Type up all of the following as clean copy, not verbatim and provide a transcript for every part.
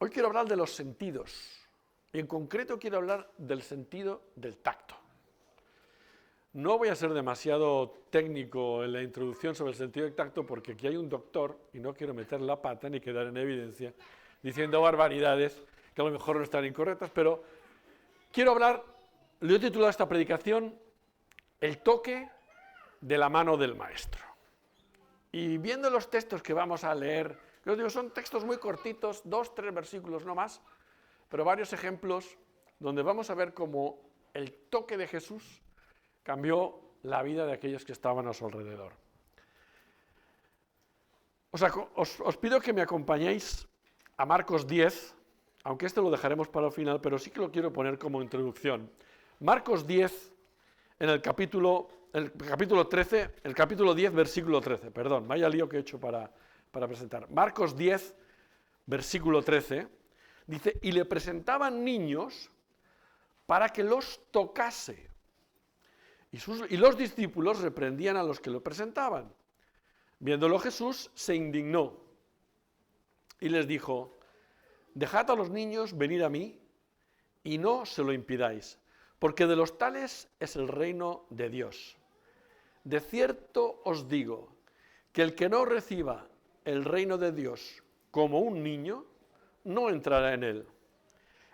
Hoy quiero hablar de los sentidos, y en concreto quiero hablar del sentido del tacto. No voy a ser demasiado técnico en la introducción sobre el sentido del tacto porque aquí hay un doctor y no quiero meter la pata ni quedar en evidencia diciendo barbaridades que a lo mejor no están incorrectas, pero quiero hablar, le he titulado a esta predicación, El toque de la mano del maestro. Y viendo los textos que vamos a leer, que os digo, son textos muy cortitos, 2, 3 versículos no más, pero varios ejemplos donde vamos a ver cómo el toque de Jesús cambió la vida de aquellos que estaban a su alrededor. Os pido que me acompañéis a Marcos 10, aunque esto lo dejaremos para el final, pero sí que lo quiero poner como introducción. Marcos 10, en el capítulo 13, el capítulo 10, versículo 13, perdón, vaya lío que he hecho para presentar. Marcos 10, versículo 13, dice, y le presentaban niños para que los tocase. Y los discípulos reprendían a los que lo presentaban. Viéndolo Jesús, se indignó y les dijo, dejad a los niños venir a mí y no se lo impidáis, porque de los tales es el reino de Dios. De cierto os digo que el que no reciba el reino de Dios como un niño, no entrará en él.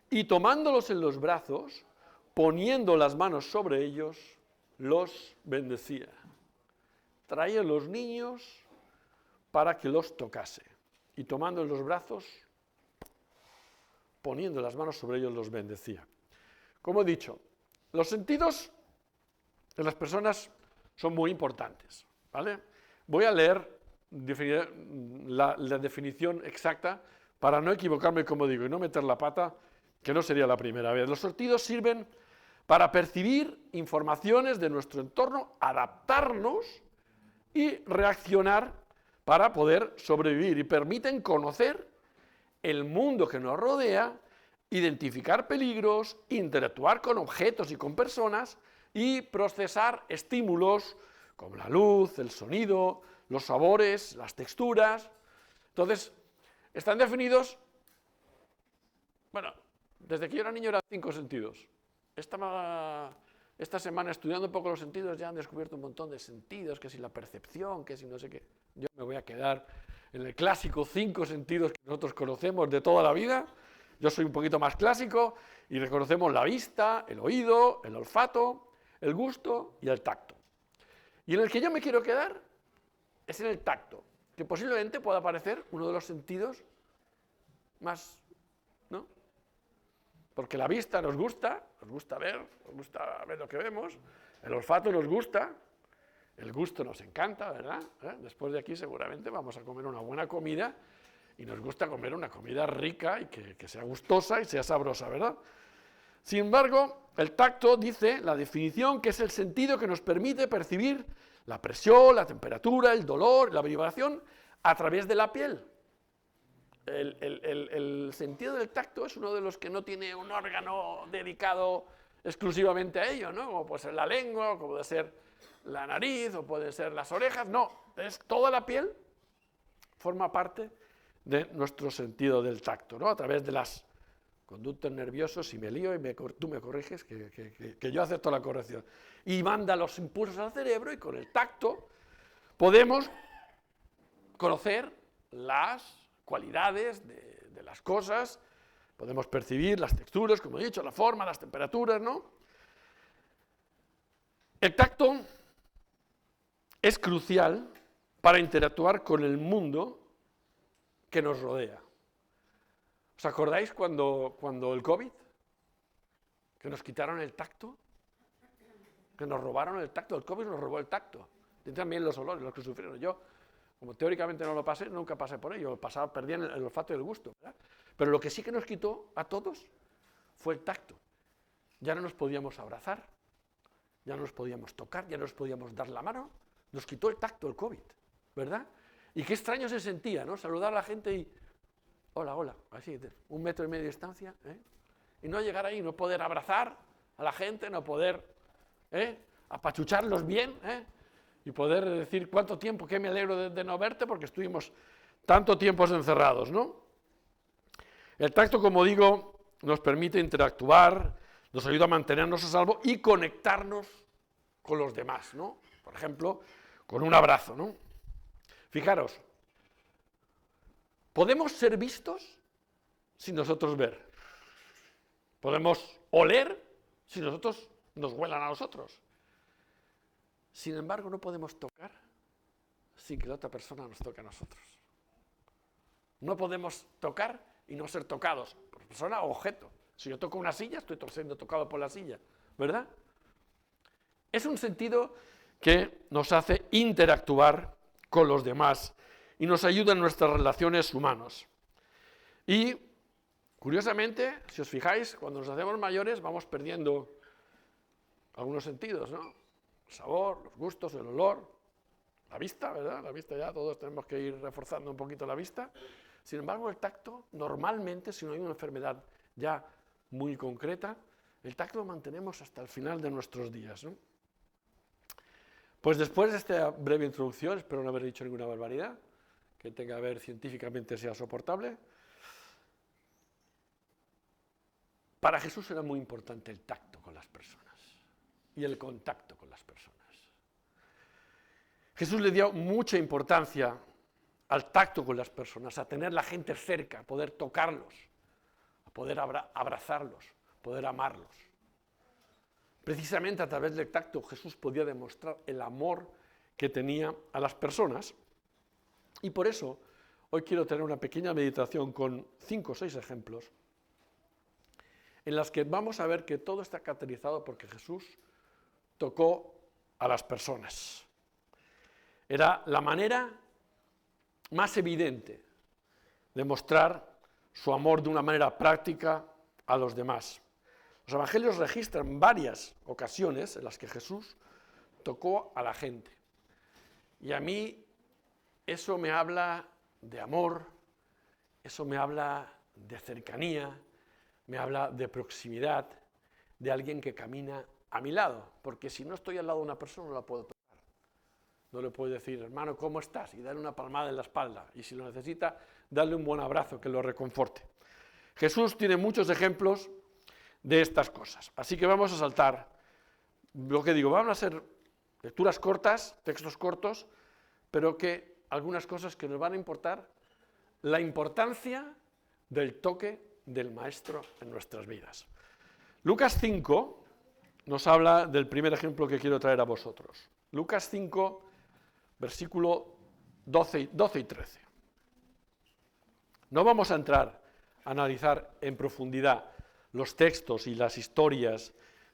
Y tomándolos en los brazos, poniendo las manos sobre ellos, los bendecía. Traía los niños para que los tocase. Y tomando en los brazos, poniendo las manos sobre ellos, los bendecía. Como he dicho, los sentidos de las personas son muy importantes, ¿vale? Voy a leer la definición exacta para no equivocarme, como digo, y no meter la pata, que no sería la primera vez. Los sentidos sirven para percibir informaciones de nuestro entorno, adaptarnos y reaccionar para poder sobrevivir, y permiten conocer el mundo que nos rodea, identificar peligros, interactuar con objetos y con personas y procesar estímulos como la luz, el sonido, los sabores, las texturas. Entonces, están definidos, bueno, desde que yo era niño eran 5 sentidos. Esta semana, estudiando un poco los sentidos, ya han descubierto un montón de sentidos, que si la percepción, que si no sé qué. Yo me voy a quedar en el clásico 5 sentidos que nosotros conocemos de toda la vida. Yo soy un poquito más clásico y reconocemos la vista, el oído, el olfato, el gusto y el tacto. Y en el que yo me quiero quedar es en el tacto, que posiblemente pueda parecer uno de los sentidos más, ¿no? Porque la vista nos gusta ver lo que vemos, el olfato nos gusta, el gusto nos encanta, ¿verdad? Después de aquí seguramente vamos a comer una buena comida y nos gusta comer una comida rica y que sea gustosa y sea sabrosa, ¿verdad? Sin embargo, el tacto dice la definición que es el sentido que nos permite percibir la presión, la temperatura, el dolor, la vibración a través de la piel. El sentido del tacto es uno de los que no tiene un órgano dedicado exclusivamente a ello, ¿no? Como puede ser la lengua, como puede ser la nariz, o pueden ser las orejas. No, es toda la piel, forma parte de nuestro sentido del tacto, ¿no? A través de las conductos nerviosos, si me lío y tú me corriges, que yo acepto la corrección. Y manda los impulsos al cerebro y con el tacto podemos conocer las cualidades de las cosas, podemos percibir las texturas, como he dicho, la forma, las temperaturas, ¿no? El tacto es crucial para interactuar con el mundo que nos rodea. ¿Os acordáis cuando el COVID? Que nos quitaron el tacto, que nos robaron el tacto, el COVID nos robó el tacto, y también los olores, los que sufrieron. Yo, como teóricamente no lo pasé, nunca pasé por ello, perdí el olfato y el gusto, ¿verdad? Pero lo que sí que nos quitó a todos fue el tacto. Ya no nos podíamos abrazar, ya no nos podíamos tocar, ya no nos podíamos dar la mano, nos quitó el tacto el COVID, ¿verdad? Y qué extraño se sentía, ¿no? Saludar a la gente y hola, hola, así, 1,5 metros de distancia, y no llegar ahí, no poder abrazar a la gente, no poder apachucharlos bien, y poder decir cuánto tiempo, que me alegro de no verte, porque estuvimos tanto tiempo encerrados, ¿no? El tacto, como digo, nos permite interactuar, nos ayuda a mantenernos a salvo y conectarnos con los demás, ¿no? Por ejemplo, con un abrazo, ¿no? Fijaros, podemos ser vistos sin nosotros ver. Podemos oler si nosotros nos huelan a nosotros. Sin embargo, no podemos tocar sin que la otra persona nos toque a nosotros. No podemos tocar y no ser tocados por persona o objeto. Si yo toco una silla, estoy siendo tocado por la silla, ¿verdad? Es un sentido que nos hace interactuar con los demás y nos ayuda en nuestras relaciones humanas. Y, curiosamente, si os fijáis, cuando nos hacemos mayores vamos perdiendo algunos sentidos, ¿no? El sabor, los gustos, el olor, la vista, ¿verdad? La vista ya todos tenemos que ir reforzando un poquito la vista. Sin embargo, el tacto, normalmente, si no hay una enfermedad ya muy concreta, el tacto lo mantenemos hasta el final de nuestros días, ¿no? Pues después de esta breve introducción, espero no haber dicho ninguna barbaridad, que tenga que ver científicamente sea soportable. Para Jesús era muy importante el tacto con las personas y el contacto con las personas. Jesús le dio mucha importancia al tacto con las personas, a tener la gente cerca, a poder tocarlos, a poder abrazarlos, poder amarlos. Precisamente a través del tacto Jesús podía demostrar el amor que tenía a las personas. Y por eso hoy quiero tener una pequeña meditación con 5 o 6 ejemplos en las que vamos a ver que todo está caracterizado porque Jesús tocó a las personas. Era la manera más evidente de mostrar su amor de una manera práctica a los demás. Los evangelios registran varias ocasiones en las que Jesús tocó a la gente. Y a mí eso me habla de amor, eso me habla de cercanía, me habla de proximidad, de alguien que camina a mi lado. Porque si no estoy al lado de una persona no la puedo tocar. No le puedo decir, hermano, ¿cómo estás? Y darle una palmada en la espalda. Y si lo necesita, darle un buen abrazo que lo reconforte. Jesús tiene muchos ejemplos de estas cosas. Así que vamos a saltar, lo que digo, van a ser lecturas cortas, textos cortos, pero que algunas cosas que nos van a importar, la importancia del toque del Maestro en nuestras vidas. Lucas 5 nos habla del primer ejemplo que quiero traer a vosotros. Lucas 5, versículo 12 y 13. No vamos a entrar a analizar en profundidad los textos y las historias,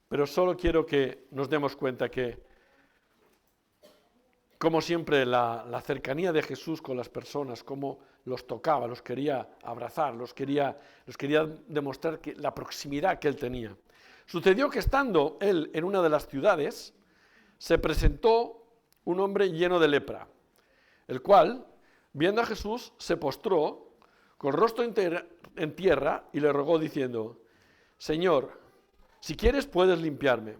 pero solo quiero que nos demos cuenta que, como siempre, la cercanía de Jesús con las personas, cómo los tocaba, los quería abrazar, los quería demostrar la proximidad que él tenía. Sucedió que estando él en una de las ciudades, se presentó un hombre lleno de lepra, el cual, viendo a Jesús, se postró con el rostro en tierra y le rogó diciendo, Señor, si quieres puedes limpiarme.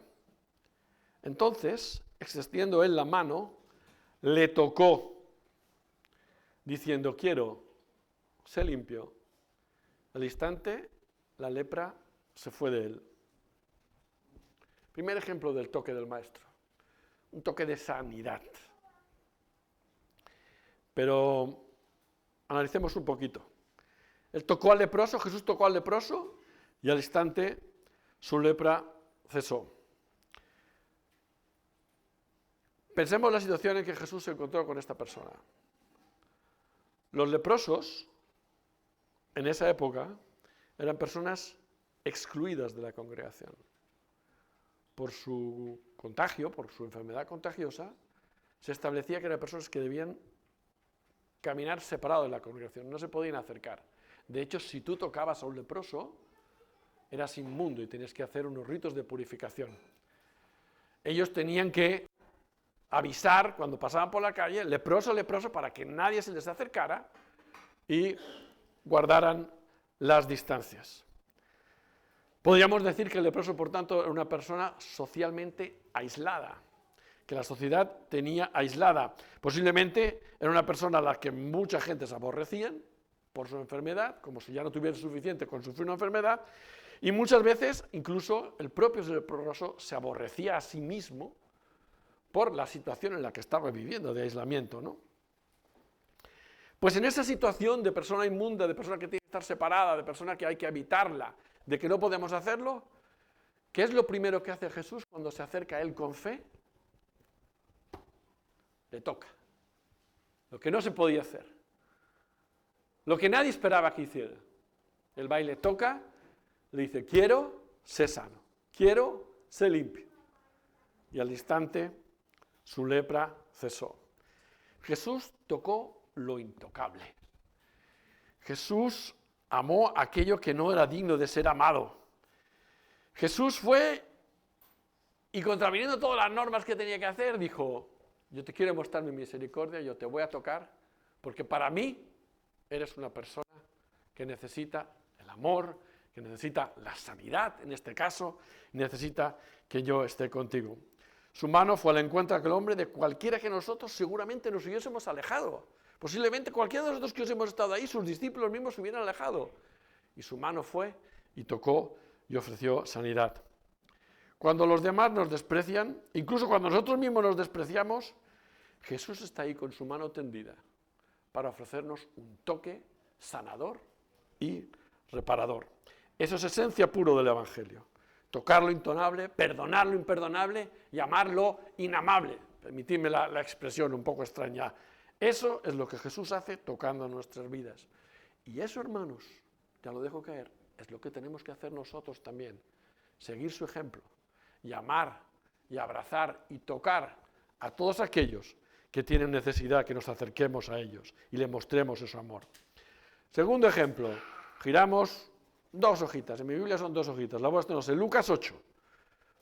Entonces, extendiendo él la mano, le tocó, diciendo, quiero, sé limpio. Al instante, la lepra se fue de él. Primer ejemplo del toque del Maestro, un toque de sanidad. Pero analicemos un poquito. Él tocó al leproso, Jesús tocó al leproso, y al instante su lepra cesó. Pensemos en la situación en que Jesús se encontró con esta persona. Los leprosos, en esa época, eran personas excluidas de la congregación. Por su contagio, por su enfermedad contagiosa, se establecía que eran personas que debían caminar separados de la congregación, no se podían acercar. De hecho, si tú tocabas a un leproso, eras inmundo y tenías que hacer unos ritos de purificación. Ellos tenían que avisar cuando pasaban por la calle, leproso, leproso, para que nadie se les acercara y guardaran las distancias. Podríamos decir que el leproso, por tanto, era una persona socialmente aislada, que la sociedad tenía aislada. Posiblemente era una persona a la que mucha gente se aborrecían, por su enfermedad, como si ya no tuviera suficiente con sufrir una enfermedad, y muchas veces incluso el propio leproso se aborrecía a sí mismo por la situación en la que estaba viviendo de aislamiento, ¿no? Pues en esa situación de persona inmunda, de persona que tiene que estar separada, de persona que hay que evitarla, de que no podemos hacerlo, ¿qué es lo primero que hace Jesús cuando se acerca a él con fe? Le toca. Lo que no se podía hacer. Lo que nadie esperaba que hiciera. El baile toca, le dice, quiero, sé sano. Quiero, sé limpio. Y al instante, su lepra cesó. Jesús tocó lo intocable. Jesús amó aquello que no era digno de ser amado. Jesús fue y contraviniendo todas las normas que tenía que hacer, dijo, yo te quiero mostrar mi misericordia, yo te voy a tocar, porque para mí eres una persona que necesita el amor, que necesita la sanidad, en este caso, necesita que yo esté contigo. Su mano fue al encuentro de aquel hombre de cualquiera que nosotros seguramente nos hubiésemos alejado. Posiblemente cualquiera de nosotros que hemos estado ahí, sus discípulos mismos se hubieran alejado. Y su mano fue y tocó y ofreció sanidad. Cuando los demás nos desprecian, incluso cuando nosotros mismos nos despreciamos, Jesús está ahí con su mano tendida para ofrecernos un toque sanador y reparador. Eso es esencia puro del Evangelio. Tocar lo intonable, perdonar lo imperdonable y amar lo inamable. Permitidme la expresión un poco extraña. Eso es lo que Jesús hace tocando nuestras vidas. Y eso, hermanos, ya lo dejo caer, es lo que tenemos que hacer nosotros también. Seguir su ejemplo y amar y abrazar y tocar a todos aquellos que tienen necesidad, que nos acerquemos a ellos y le mostremos ese amor. Segundo ejemplo, giramos 2 hojitas, en mi Biblia son 2 hojitas, la vuestra no sé, Lucas 8.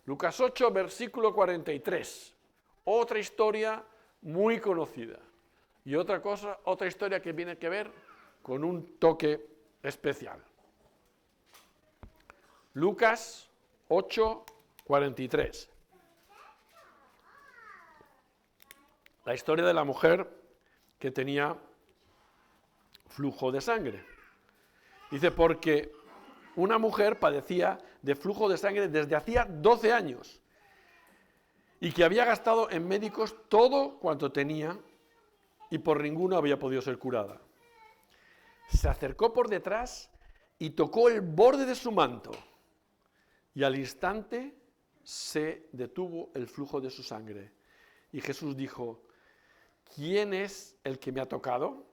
Lucas 8, versículo 43. Otra historia muy conocida. Y otra historia que tiene que ver con un toque especial. Lucas 8, 43. La historia de la mujer que tenía flujo de sangre. Dice, porque una mujer padecía de flujo de sangre desde hacía 12 años y que había gastado en médicos todo cuanto tenía y por ninguno había podido ser curada. Se acercó por detrás y tocó el borde de su manto y al instante se detuvo el flujo de su sangre. Y Jesús dijo, ¿quién es el que me ha tocado?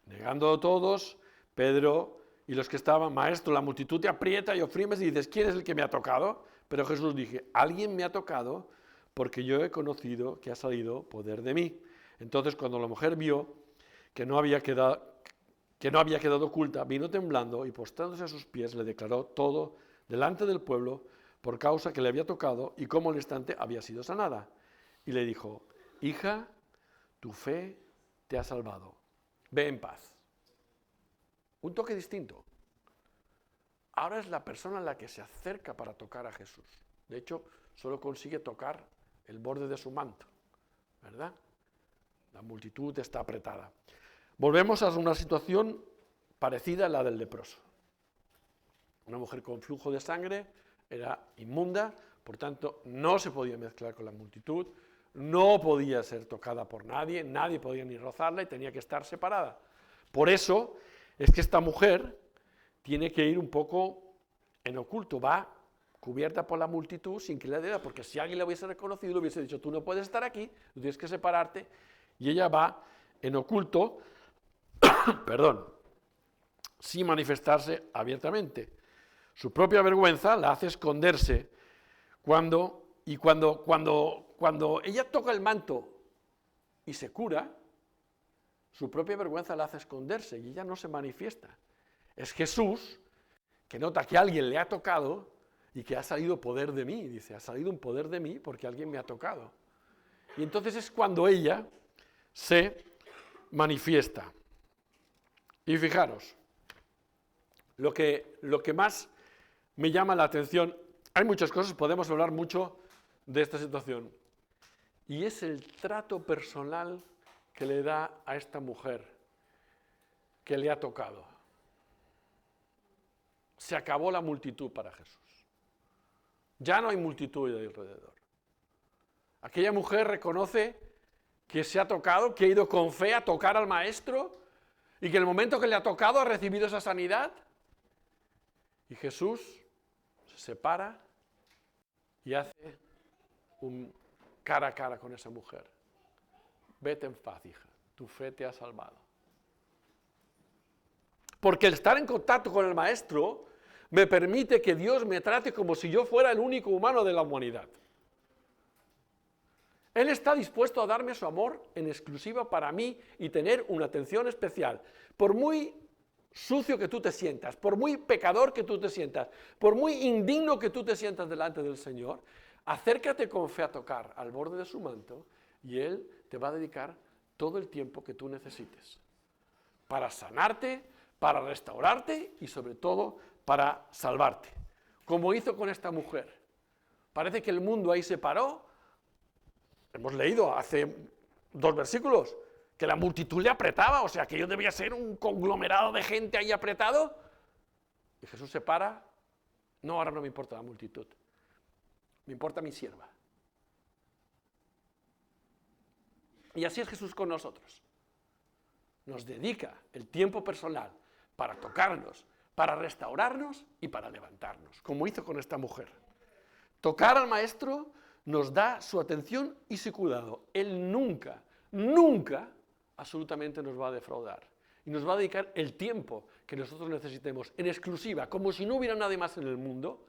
Negando todos, Pedro y los que estaban, maestro, la multitud te aprieta y oprimes y dices, ¿quién es el que me ha tocado? Pero Jesús dije, alguien me ha tocado porque yo he conocido que ha salido poder de mí. Entonces cuando la mujer vio que no había quedado oculta, vino temblando y postrándose a sus pies le declaró todo delante del pueblo por causa que le había tocado y cómo al instante había sido sanada. Y le dijo, hija, tu fe te ha salvado, ve en paz. Un toque distinto. Ahora es la persona la que se acerca para tocar a Jesús. De hecho, solo consigue tocar el borde de su manto, ¿verdad? La multitud está apretada. Volvemos a una situación parecida a la del leproso. Una mujer con flujo de sangre era inmunda, por tanto no se podía mezclar con la multitud, no podía ser tocada por nadie, nadie podía ni rozarla y tenía que estar separada. Por eso es que esta mujer tiene que ir un poco en oculto, va cubierta por la multitud sin que le diera, porque si alguien la hubiese reconocido, le hubiese dicho, tú no puedes estar aquí, tú tienes que separarte, y ella va en oculto, perdón, sin manifestarse abiertamente. Su propia vergüenza la hace esconderse cuando ella toca el manto y se cura, su propia vergüenza la hace esconderse y ella no se manifiesta. Es Jesús que nota que alguien le ha tocado y que ha salido poder de mí. Dice, ha salido un poder de mí porque alguien me ha tocado. Y entonces es cuando ella se manifiesta. Y fijaros, lo que más me llama la atención, hay muchas cosas, podemos hablar mucho de esta situación, y es el trato personal que le da a esta mujer. que le ha tocado. Se acabó la multitud para Jesús. Ya no hay multitud de alrededor. Aquella mujer reconoce que se ha tocado, que ha ido con fe a tocar al maestro y que en el momento que le ha tocado ha recibido esa sanidad. Y Jesús se separa y hace un cara a cara con esa mujer. Vete en paz, hija, tu fe te ha salvado. Porque el estar en contacto con el maestro me permite que Dios me trate como si yo fuera el único humano de la humanidad. Él está dispuesto a darme su amor en exclusiva para mí y tener una atención especial. Por muy sucio que tú te sientas, por muy pecador que tú te sientas, por muy indigno que tú te sientas delante del Señor, acércate con fe a tocar al borde de su manto y Él te va a dedicar todo el tiempo que tú necesites para sanarte, para restaurarte y sobre todo para salvarte. Como hizo con esta mujer. Parece que el mundo ahí se paró. Hemos leído hace 2 versículos que la multitud le apretaba, o sea que yo debía ser un conglomerado de gente ahí apretado. Y Jesús se para. No, ahora no me importa la multitud. Me importa mi sierva. Y así es Jesús con nosotros. Nos dedica el tiempo personal para tocarnos, para restaurarnos y para levantarnos, como hizo con esta mujer. Tocar al Maestro nos da su atención y su cuidado. Él nunca, nunca, absolutamente nos va a defraudar. Y nos va a dedicar el tiempo que nosotros necesitemos, en exclusiva, como si no hubiera nadie más en el mundo,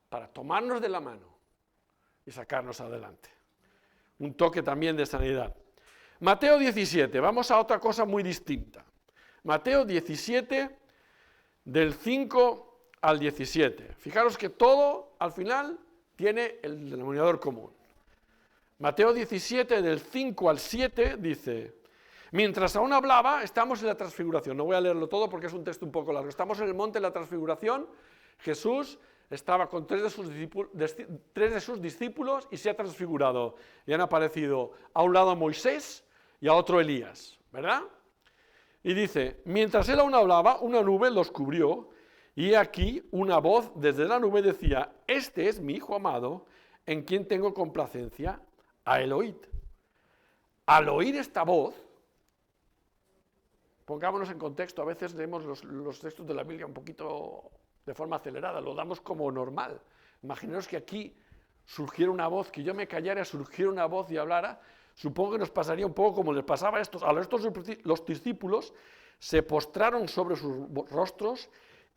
para tomarnos de la mano y sacarnos adelante. Un toque también de sanidad. Mateo 17, vamos a otra cosa muy distinta. Mateo 17, del 5 al 17. Fijaros que todo, al final, tiene el denominador común. Mateo 17, del 5 al 7, dice: mientras aún hablaba, estamos en la transfiguración. No voy a leerlo todo porque es un texto un poco largo. Estamos en el monte de la transfiguración. Jesús estaba con 3 de sus discípulos y se ha transfigurado. Y han aparecido a un lado Moisés y a otro Elías, ¿verdad? Y dice: mientras él aún hablaba, una nube los cubrió, y aquí una voz desde la nube decía: este es mi Hijo amado, en quien tengo complacencia, a él oíd. Al oír esta voz, pongámonos en contexto, a veces leemos los textos de la Biblia un poquito de forma acelerada, lo damos como normal. Imaginaos que aquí surgiera una voz, que yo me callara, surgiera una voz y hablara. Supongo que nos pasaría un poco como les pasaba a estos. Los discípulos se postraron sobre sus rostros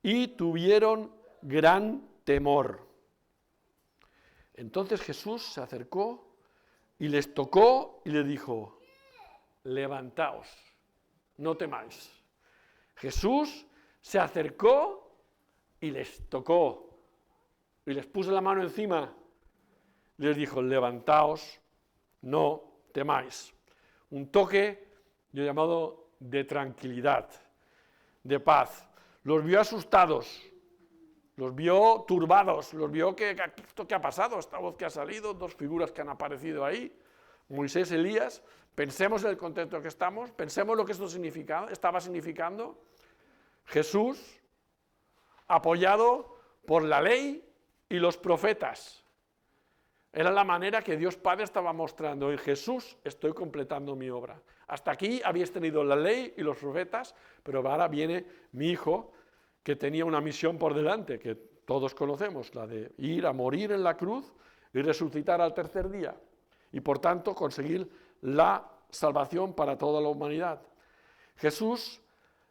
y tuvieron gran temor. Entonces Jesús se acercó y les tocó y le dijo: levantaos, no temáis. Jesús se acercó y les tocó y les puso la mano encima. Les dijo: levantaos, no temáis. Un toque, yo he llamado, de tranquilidad, de paz. Los vio asustados, los vio turbados, los vio que esto que ha pasado, esta voz que ha salido, 2 figuras que han aparecido ahí, Moisés, Elías. Pensemos en el contexto que estamos, pensemos lo que esto estaba significando. Jesús, apoyado por la ley y los profetas. Era la manera que Dios Padre estaba mostrando: en Jesús estoy completando mi obra. Hasta aquí habéis tenido la ley y los profetas, pero ahora viene mi Hijo, que tenía una misión por delante, que todos conocemos, la de ir a morir en la cruz y resucitar al tercer día, y por tanto conseguir la salvación para toda la humanidad. Jesús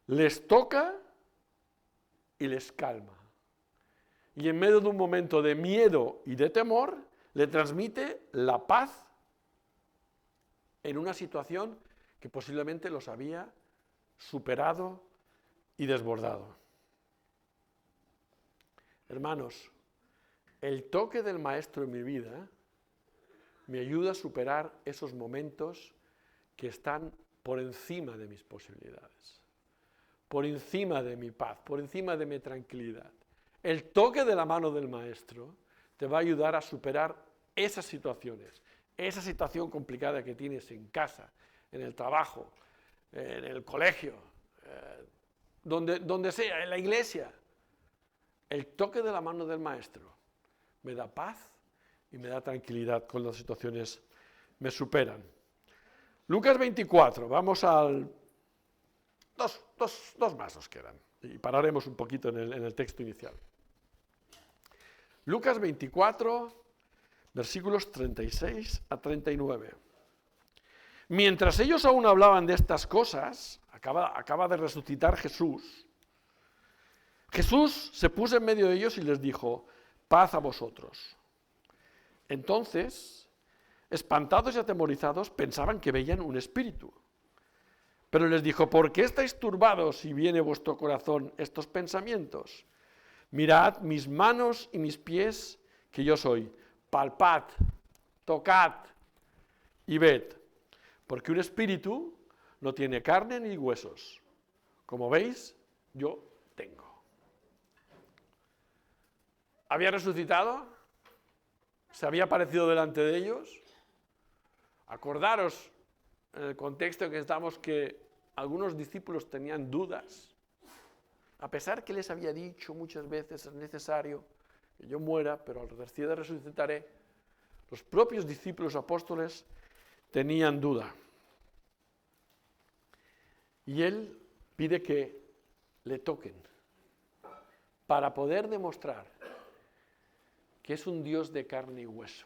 les toca y les calma. Y en medio de un momento de miedo y de temor, le transmite la paz en una situación que posiblemente los había superado y desbordado. Hermanos, el toque del Maestro en mi vida me ayuda a superar esos momentos que están por encima de mis posibilidades, por encima de mi paz, por encima de mi tranquilidad. El toque de la mano del Maestro te va a ayudar a superar esas situaciones, esa situación complicada que tienes en casa, en el trabajo, en el colegio, donde sea, en la iglesia. El toque de la mano del Maestro me da paz y me da tranquilidad cuando las situaciones me superan. Lucas 24, vamos al... Dos más nos quedan, y pararemos un poquito en el texto inicial. Lucas 24, versículos 36 a 39. Mientras ellos aún hablaban de estas cosas, acaba de resucitar Jesús. Jesús se puso en medio de ellos y les dijo, paz a vosotros. Entonces, espantados y atemorizados, pensaban que veían un espíritu. Pero les dijo, ¿por qué estáis turbados si viene a vuestro corazón estos pensamientos? Mirad mis manos y mis pies, que yo soy. Palpad, tocad y ved. Porque un espíritu no tiene carne ni huesos. Como veis, yo tengo. ¿Había resucitado? ¿Se había aparecido delante de ellos? Acordaros, en el contexto en que estamos, que algunos discípulos tenían dudas. A pesar que les había dicho muchas veces, es necesario que yo muera, pero al tercer día resucitaré, los propios discípulos apóstoles tenían duda. Y él pide que le toquen para poder demostrar que es un Dios de carne y hueso,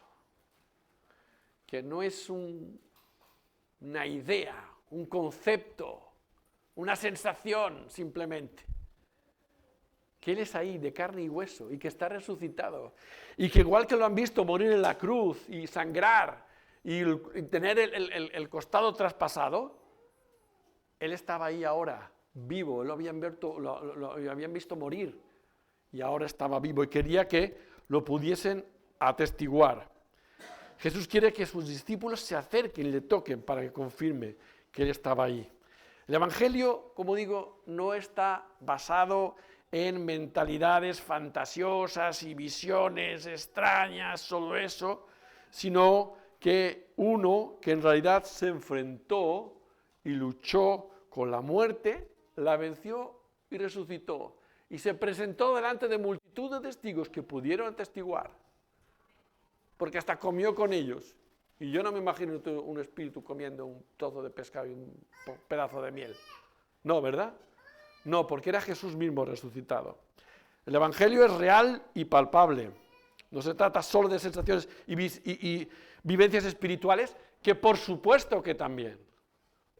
que no es una idea, un concepto, una sensación simplemente, que Él es ahí de carne y hueso y que está resucitado y que igual que lo han visto morir en la cruz y sangrar y tener el costado traspasado, Él estaba ahí ahora, vivo, lo habían visto morir y ahora estaba vivo y quería que lo pudiesen atestiguar. Jesús quiere que sus discípulos se acerquen y le toquen para que confirme que Él estaba ahí. El Evangelio, como digo, no está basado en mentalidades fantasiosas y visiones extrañas, solo eso, sino que uno que en realidad se enfrentó y luchó con la muerte, la venció y resucitó. Y se presentó delante de multitud de testigos que pudieron atestiguar, porque hasta comió con ellos. Y yo no me imagino un espíritu comiendo un trozo de pescado y un pedazo de miel. No, ¿verdad? No, porque era Jesús mismo resucitado. El Evangelio es real y palpable. No se trata solo de sensaciones y vivencias espirituales, que por supuesto que también.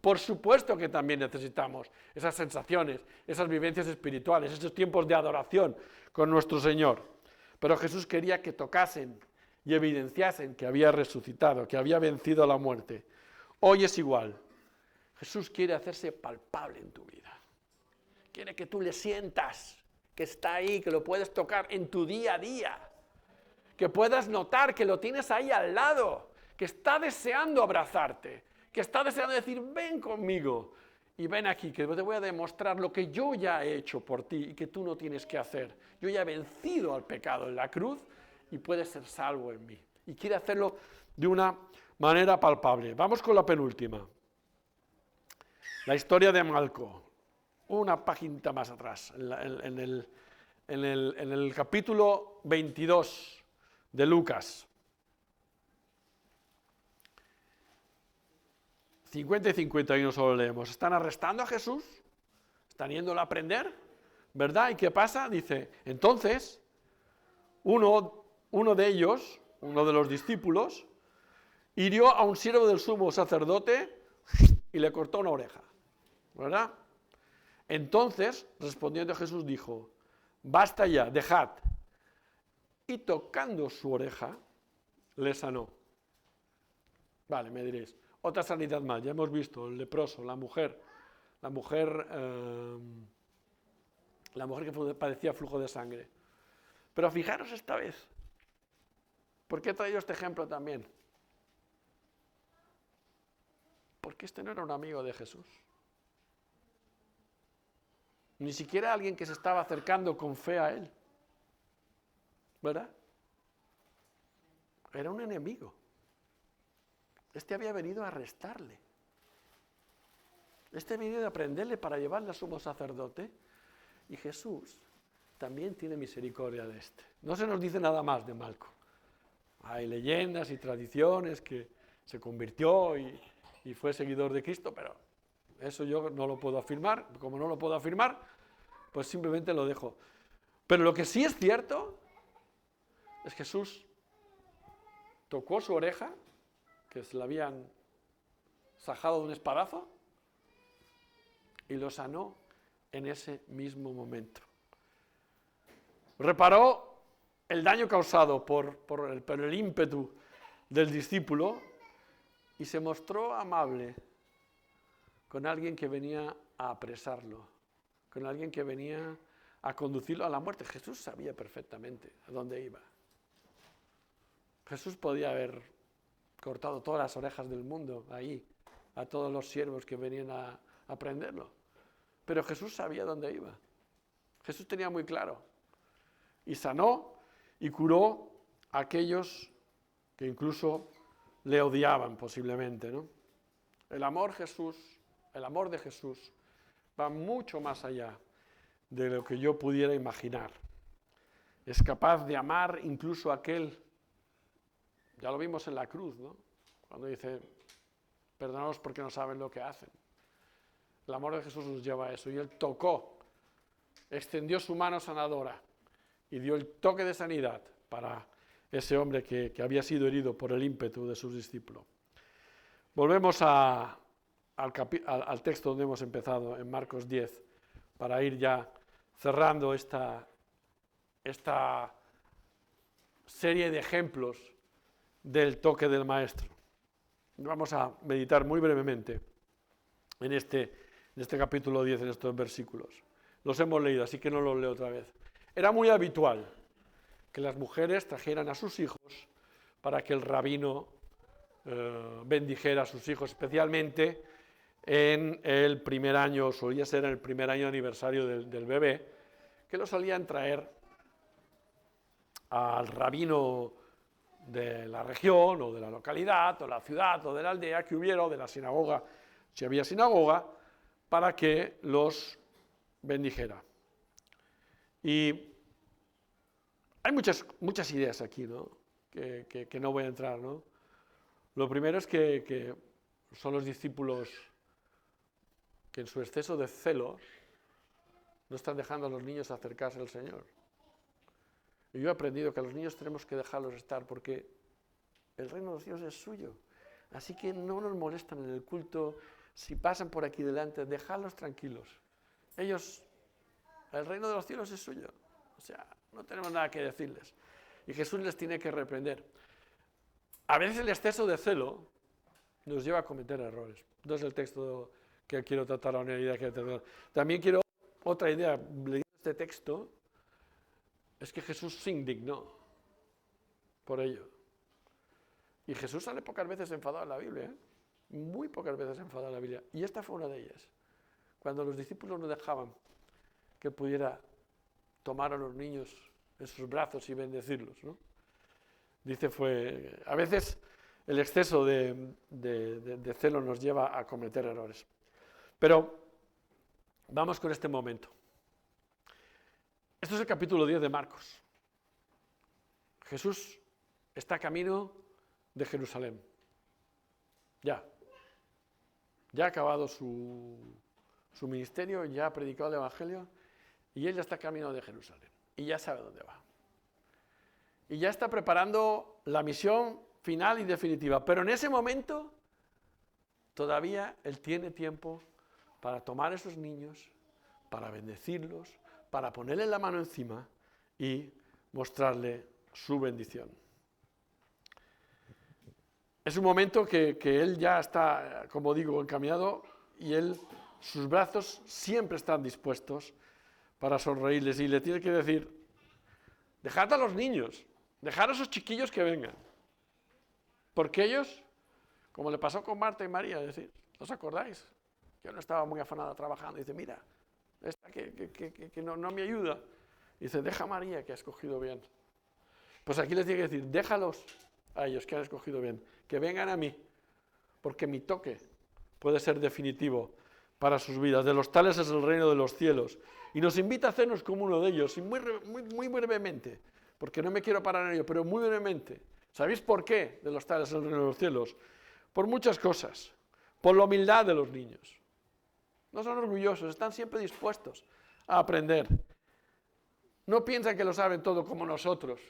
Por supuesto que también necesitamos esas sensaciones, esas vivencias espirituales, esos tiempos de adoración con nuestro Señor. Pero Jesús quería que tocasen y evidenciasen que había resucitado, que había vencido a la muerte. Hoy es igual. Jesús quiere hacerse palpable en tu vida. Quiere que tú le sientas, que está ahí, que lo puedes tocar en tu día a día. Que puedas notar que lo tienes ahí al lado, que está deseando abrazarte, que está deseando decir, ven conmigo y ven aquí, que te voy a demostrar lo que yo ya he hecho por ti y que tú no tienes que hacer. Yo ya he vencido al pecado en la cruz y puedes ser salvo en mí. Y quiere hacerlo de una manera palpable. Vamos con la penúltima. La historia de Malco. Una paginita más atrás, en el capítulo 22 de Lucas. 50 y 51 solo leemos. Están arrestando a Jesús, están yéndolo a prender, ¿verdad? ¿Y qué pasa? Dice, entonces, uno de ellos, uno de los discípulos, hirió a un siervo del sumo sacerdote y le cortó una oreja, ¿verdad? Entonces, respondiendo Jesús, dijo, basta ya, dejad. Y tocando su oreja, le sanó. Vale, me diréis, otra sanidad más, ya hemos visto, el leproso, la mujer que padecía flujo de sangre. Pero fijaros esta vez, ¿por qué he traído este ejemplo también? Porque este no era un amigo de Jesús. Ni siquiera alguien que se estaba acercando con fe a él. ¿Verdad? Era un enemigo. Este había venido a arrestarle. Este viene de aprenderle para llevarle a sumo sacerdote. Y Jesús también tiene misericordia de este. No se nos dice nada más de Malco. Hay leyendas y tradiciones que se convirtió y fue seguidor de Cristo, pero eso yo no lo puedo afirmar. Como no lo puedo afirmar, pues simplemente lo dejo. Pero lo que sí es cierto es que Jesús tocó su oreja, que se la habían sajado de un espadazo, y lo sanó en ese mismo momento. Reparó el daño causado por el ímpetu del discípulo y se mostró amable con alguien que venía a apresarlo, con alguien que venía a conducirlo a la muerte. Jesús sabía perfectamente a dónde iba. Jesús podía haber cortado todas las orejas del mundo ahí, a todos los siervos que venían a prenderlo. Pero Jesús sabía dónde iba. Jesús tenía muy claro. Y sanó y curó a aquellos que incluso le odiaban posiblemente, ¿no? El amor de Jesús va mucho más allá de lo que yo pudiera imaginar. Es capaz de amar incluso a aquel, ya lo vimos en la cruz, ¿no? Cuando dice, perdónalos porque no saben lo que hacen. El amor de Jesús nos lleva a eso. Y Él tocó, extendió su mano sanadora y dio el toque de sanidad para ese hombre que había sido herido por el ímpetu de sus discípulos. Volvemos al texto donde hemos empezado, en Marcos 10, para ir ya cerrando esta serie de ejemplos del toque del Maestro. Vamos a meditar muy brevemente en este capítulo 10, en estos versículos. Los hemos leído, así que no los leo otra vez. Era muy habitual que las mujeres trajeran a sus hijos para que el rabino bendijera a sus hijos, especialmente en el primer año, solía ser en el primer año de aniversario del bebé, que lo solían traer al rabino de la región, o de la localidad, o de la ciudad, o de la aldea que hubiera, o de la sinagoga, si había sinagoga, para que los bendijera. Y hay muchas ideas aquí, ¿no? Que no voy a entrar, ¿no? Lo primero es que son los discípulos que en su exceso de celos no están dejando a los niños acercarse al Señor. Y yo he aprendido que a los niños tenemos que dejarlos estar porque el reino de los cielos es suyo. Así que no nos molestan en el culto. Si pasan por aquí delante, dejadlos tranquilos. Ellos, el reino de los cielos es suyo. O sea, no tenemos nada que decirles. Y Jesús les tiene que reprender. A veces el exceso de celo nos lleva a cometer errores. No es el texto que quiero tratar, la idea que tratar. También quiero otra idea. Leyendo este texto, es que Jesús se indignó por ello. Y Jesús sale pocas veces enfadado en la Biblia, ¿eh? Muy pocas veces enfadado en la Biblia. Y esta fue una de ellas. Cuando los discípulos no dejaban que pudiera tomar a los niños en sus brazos y bendecirlos, ¿no? Dice, a veces el exceso de celo nos lleva a cometer errores. Pero vamos con este momento. Esto es el capítulo 10 de Marcos. Jesús está camino de Jerusalén. Ya ha acabado su ministerio, ya ha predicado el Evangelio y él ya está camino de Jerusalén y ya sabe dónde va. Y ya está preparando la misión final y definitiva. Pero en ese momento todavía él tiene tiempo para tomar a esos niños, para bendecirlos, para ponerle la mano encima y mostrarle su bendición. Es un momento que él ya está, como digo, encaminado y sus brazos siempre están dispuestos para sonreírles y le tiene que decir, dejad a los niños, dejad a esos chiquillos que vengan. Porque ellos, como le pasó con Marta y María, decir, ¿os acordáis? Yo no estaba muy afanada trabajando. Dice, mira, esta que no me ayuda. Dice, deja a María que ha escogido bien. Pues aquí les tiene que decir, déjalos a ellos que han escogido bien, que vengan a mí, porque mi toque puede ser definitivo para sus vidas. De los tales es el reino de los cielos. Y nos invita a hacernos como uno de ellos, y muy brevemente, porque no me quiero parar en ello, pero muy brevemente. ¿Sabéis por qué de los tales es el reino de los cielos? Por muchas cosas. Por la humildad de los niños. No son orgullosos, están siempre dispuestos a aprender. No piensan que lo saben todo como nosotros,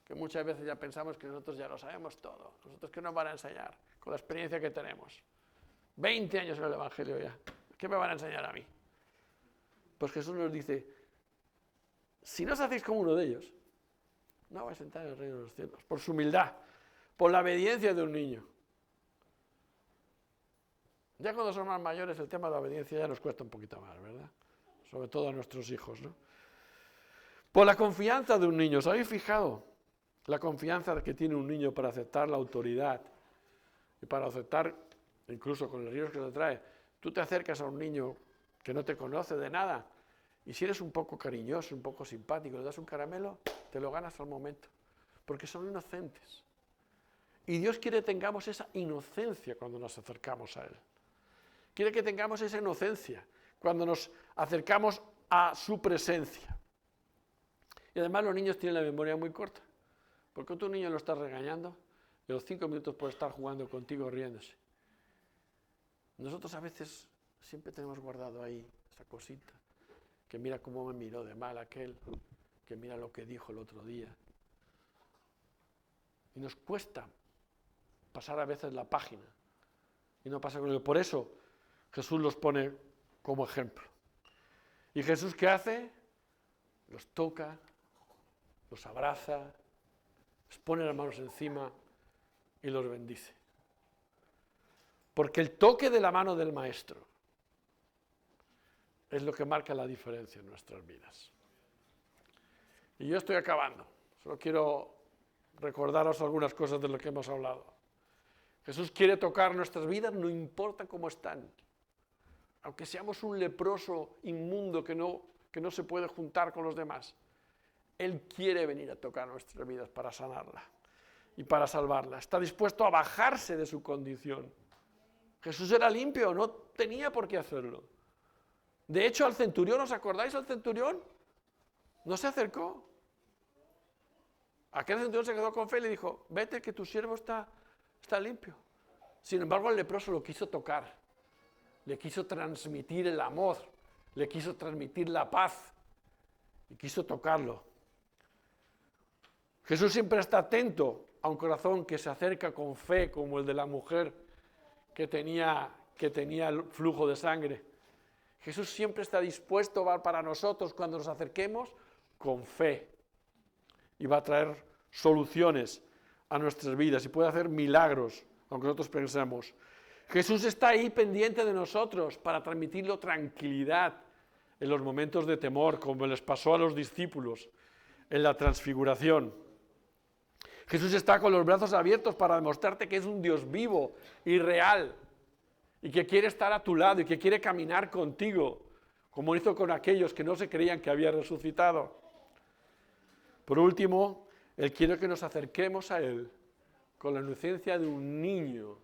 que muchas veces ya pensamos que nosotros ya lo sabemos todo. Nosotros, ¿qué nos van a enseñar con la experiencia que tenemos? 20 años en el Evangelio ya. ¿Qué me van a enseñar a mí? Pues Jesús nos dice, si no os hacéis como uno de ellos, no vais a entrar en el reino de los cielos. Por su humildad, por la obediencia de un niño. Ya cuando somos más mayores el tema de la obediencia ya nos cuesta un poquito más, ¿verdad? Sobre todo a nuestros hijos, ¿no? Por la confianza de un niño. ¿Os habéis fijado la confianza que tiene un niño para aceptar la autoridad? Y para aceptar, incluso con el riesgo que le trae, tú te acercas a un niño que no te conoce de nada, y si eres un poco cariñoso, un poco simpático, le das un caramelo, te lo ganas al momento, porque son inocentes. Y Dios quiere que tengamos esa inocencia cuando nos acercamos a Él. Quiere que tengamos esa inocencia cuando nos acercamos a su presencia. Y además los niños tienen la memoria muy corta, porque tú a un niño lo estás regañando y a los 5 minutos puede estar jugando contigo riéndose. Nosotros a veces siempre tenemos guardado ahí esa cosita, que mira cómo me miró de mal aquel, que mira lo que dijo el otro día. Y nos cuesta pasar a veces la página, y no pasa con ello. Por eso Jesús los pone como ejemplo. ¿Y Jesús qué hace? Los toca, los abraza, les pone las manos encima y los bendice. Porque el toque de la mano del Maestro es lo que marca la diferencia en nuestras vidas. Y yo estoy acabando. Solo quiero recordaros algunas cosas de lo que hemos hablado. Jesús quiere tocar nuestras vidas, no importa cómo están. Aunque seamos un leproso inmundo que no se puede juntar con los demás, Él quiere venir a tocar nuestras vidas para sanarla y para salvarla. Está dispuesto a bajarse de su condición. Jesús era limpio, no tenía por qué hacerlo. De hecho, al centurión, ¿os acordáis al centurión? No se acercó. Aquel centurión se quedó con fe y le dijo, vete que tu siervo está limpio. Sin embargo, el leproso lo quiso tocar. Le quiso transmitir el amor, le quiso transmitir la paz y quiso tocarlo. Jesús siempre está atento a un corazón que se acerca con fe, como el de la mujer que tenía el flujo de sangre. Jesús siempre está dispuesto para nosotros cuando nos acerquemos con fe y va a traer soluciones a nuestras vidas y puede hacer milagros, aunque nosotros pensemos. Jesús está ahí pendiente de nosotros para transmitirle tranquilidad en los momentos de temor, como les pasó a los discípulos en la transfiguración. Jesús está con los brazos abiertos para demostrarte que es un Dios vivo y real y que quiere estar a tu lado y que quiere caminar contigo, como hizo con aquellos que no se creían que había resucitado. Por último, Él quiere que nos acerquemos a Él con la inocencia de un niño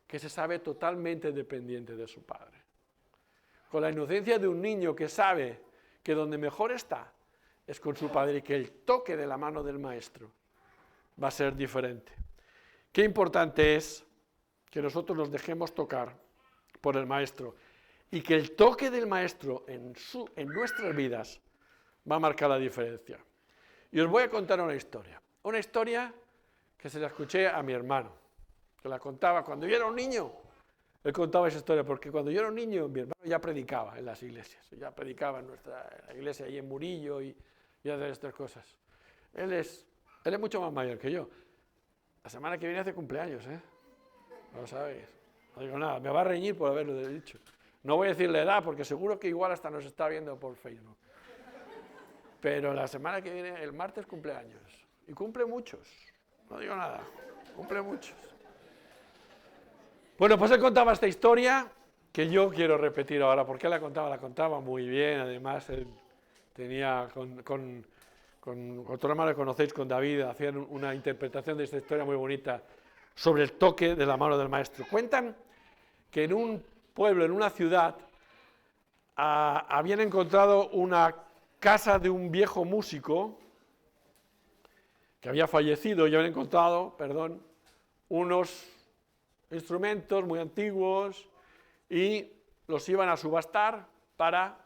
que se sabe totalmente dependiente de su padre. Con la inocencia de un niño que sabe que donde mejor está es con su padre y que el toque de la mano del Maestro va a ser diferente. Qué importante es que nosotros nos dejemos tocar por el Maestro y que el toque del Maestro en nuestras vidas va a marcar la diferencia. Y os voy a contar una historia que se la escuché a mi hermano, que la contaba cuando yo era un niño. Él contaba esa historia porque cuando yo era un niño, mi hermano ya predicaba en las iglesias, ya predicaba en nuestra iglesia ahí en Murillo y hacer estas cosas. Él es mucho más mayor que yo. La semana que viene hace cumpleaños, ¿eh? No lo sabéis. No digo nada, me va a reñir por haberlo dicho. No voy a decir la edad porque seguro que igual hasta nos está viendo por Facebook. Pero la semana que viene, el martes, cumpleaños. Y cumple muchos. No digo nada, cumple muchos. Bueno, pues él contaba esta historia que yo quiero repetir ahora. ¿Por qué la contaba? La contaba muy bien. Además, él tenía con otro hermano que conocéis, con David, hacían una interpretación de esta historia muy bonita sobre el toque de la mano del Maestro. Cuentan que en un pueblo, en una ciudad, habían encontrado una casa de un viejo músico que había fallecido y habían encontrado, unos instrumentos muy antiguos y los iban a subastar para,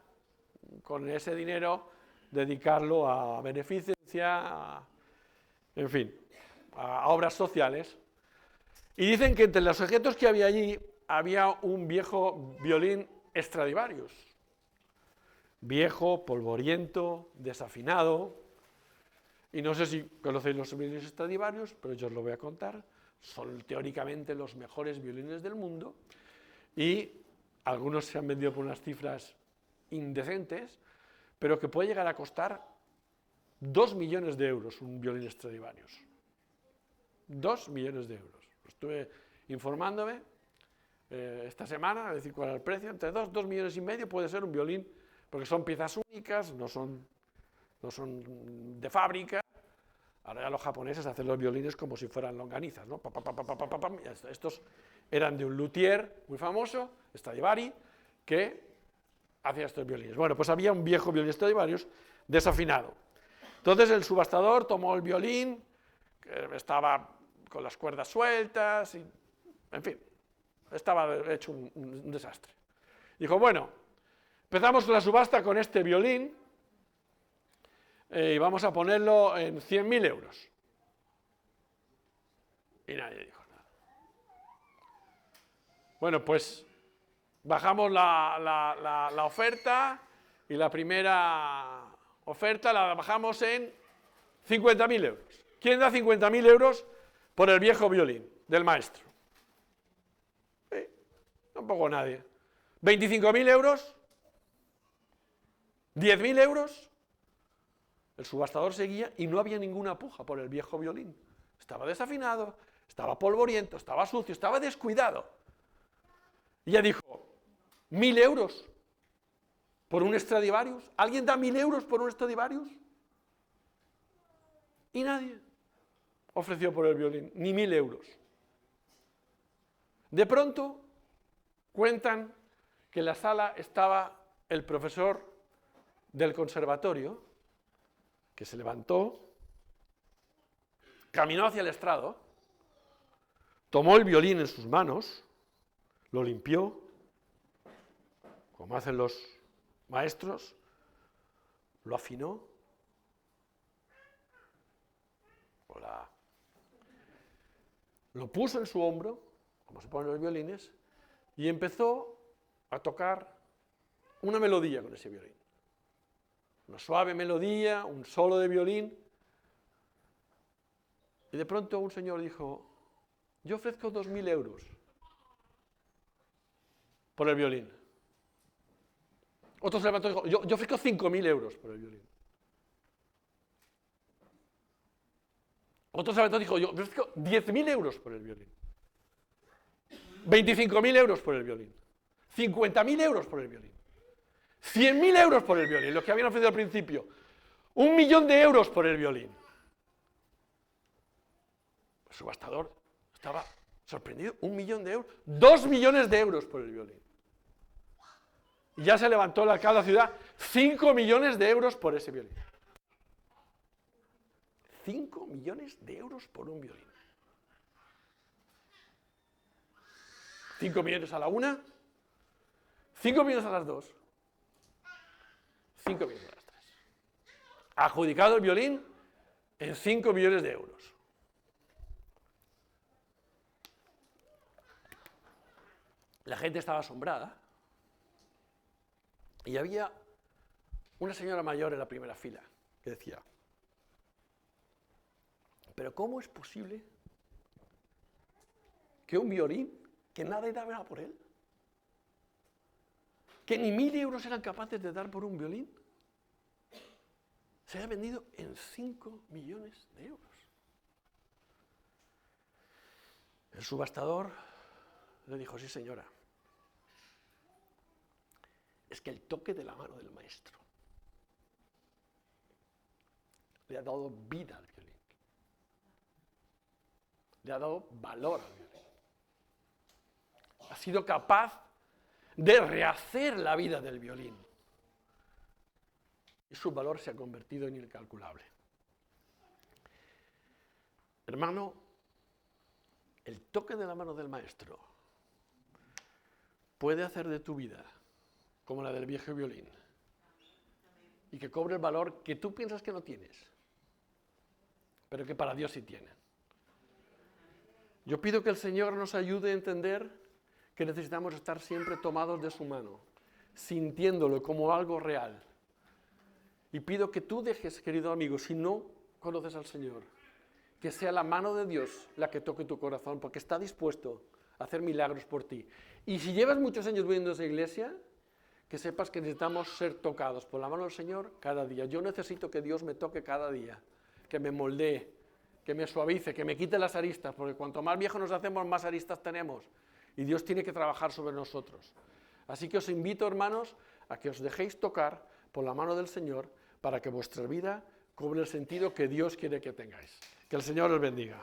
con ese dinero, dedicarlo a beneficencia, en fin, a obras sociales. Y dicen que entre los objetos que había allí había un viejo violín Stradivarius. Viejo, polvoriento, desafinado. Y no sé si conocéis los violines Stradivarius, pero yo os lo voy a contar. Son teóricamente los mejores violines del mundo y algunos se han vendido por unas cifras indecentes, pero que puede llegar a costar 2 millones de euros un violín Stradivarius. 2 millones de euros. Estuve informándome esta semana, a decir cuál era el precio. Entre 2 millones y medio puede ser un violín, porque son piezas únicas, no son de fábrica. Ahora ya los japoneses hacen los violines como si fueran longanizas, ¿no? Estos eran de un luthier muy famoso, Stradivari, que hacía estos violines. Bueno, pues había un viejo violín Stradivarius desafinado. Entonces el subastador tomó el violín, que estaba con las cuerdas sueltas, y, en fin, estaba hecho un desastre. Dijo, bueno, empezamos la subasta con este violín y vamos a ponerlo en 100.000 euros. Y nadie dijo nada. Bueno, pues bajamos la oferta y la primera oferta la bajamos en 50.000 euros. ¿Quién da 50.000 euros por el viejo violín del maestro? Tampoco nadie. ¿25.000 euros? ¿10.000 euros? El subastador seguía y no había ninguna puja por el viejo violín. Estaba desafinado, estaba polvoriento, estaba sucio, estaba descuidado. Y ella dijo, 1.000 euros por un Stradivarius. ¿Alguien da 1.000 euros por un Stradivarius? Y nadie ofreció por el violín, ni 1.000 euros. De pronto, cuentan que en la sala estaba el profesor del conservatorio, que se levantó, caminó hacia el estrado, tomó el violín en sus manos, lo limpió, como hacen los maestros, lo afinó, lo puso en su hombro, como se ponen los violines, y empezó a tocar una melodía con ese violín. Una suave melodía, un solo de violín. Y de pronto un señor dijo, yo ofrezco 2.000 euros por el violín. Otro se levantó y dijo, yo ofrezco 5.000 euros por el violín. Otro se levantó y dijo, yo ofrezco 10.000 euros por el violín. 25.000 euros por el violín. 50.000 euros por el violín. 100.000 euros por el violín, lo que habían ofrecido al principio. 1.000.000 de euros por el violín. El subastador estaba sorprendido. 1.000.000 de euros. 2 millones de euros por el violín. Y ya se levantó el alcalde de la ciudad. 5 millones de euros por ese violín. 5 millones de euros por un violín. 5 millones a la una, 5 millones a las dos, 5 millones a las tres. Adjudicado el violín en 5 millones de euros. La gente estaba asombrada y había una señora mayor en la primera fila que decía, pero ¿cómo es posible que un violín que nadie daba por él, que ni 1.000 euros eran capaces de dar por un violín, se haya vendido en 5 millones de euros? El subastador le dijo, sí señora, es que el toque de la mano del maestro le ha dado vida al violín, le ha dado valor al violín. Ha sido capaz de rehacer la vida del violín. Y su valor se ha convertido en incalculable. Hermano, el toque de la mano del maestro puede hacer de tu vida como la del viejo violín y que cobre el valor que tú piensas que no tienes, pero que para Dios sí tiene. Yo pido que el Señor nos ayude a entender que necesitamos estar siempre tomados de su mano, sintiéndolo como algo real. Y pido que tú dejes, querido amigo, si no conoces al Señor, que sea la mano de Dios la que toque tu corazón, porque está dispuesto a hacer milagros por ti. Y si llevas muchos años viviendo en esa iglesia, que sepas que necesitamos ser tocados por la mano del Señor cada día. Yo necesito que Dios me toque cada día, que me moldee, que me suavice, que me quite las aristas, porque cuanto más viejos nos hacemos, más aristas tenemos. Y Dios tiene que trabajar sobre nosotros. Así que os invito, hermanos, a que os dejéis tocar por la mano del Señor para que vuestra vida cobre el sentido que Dios quiere que tengáis. Que el Señor os bendiga.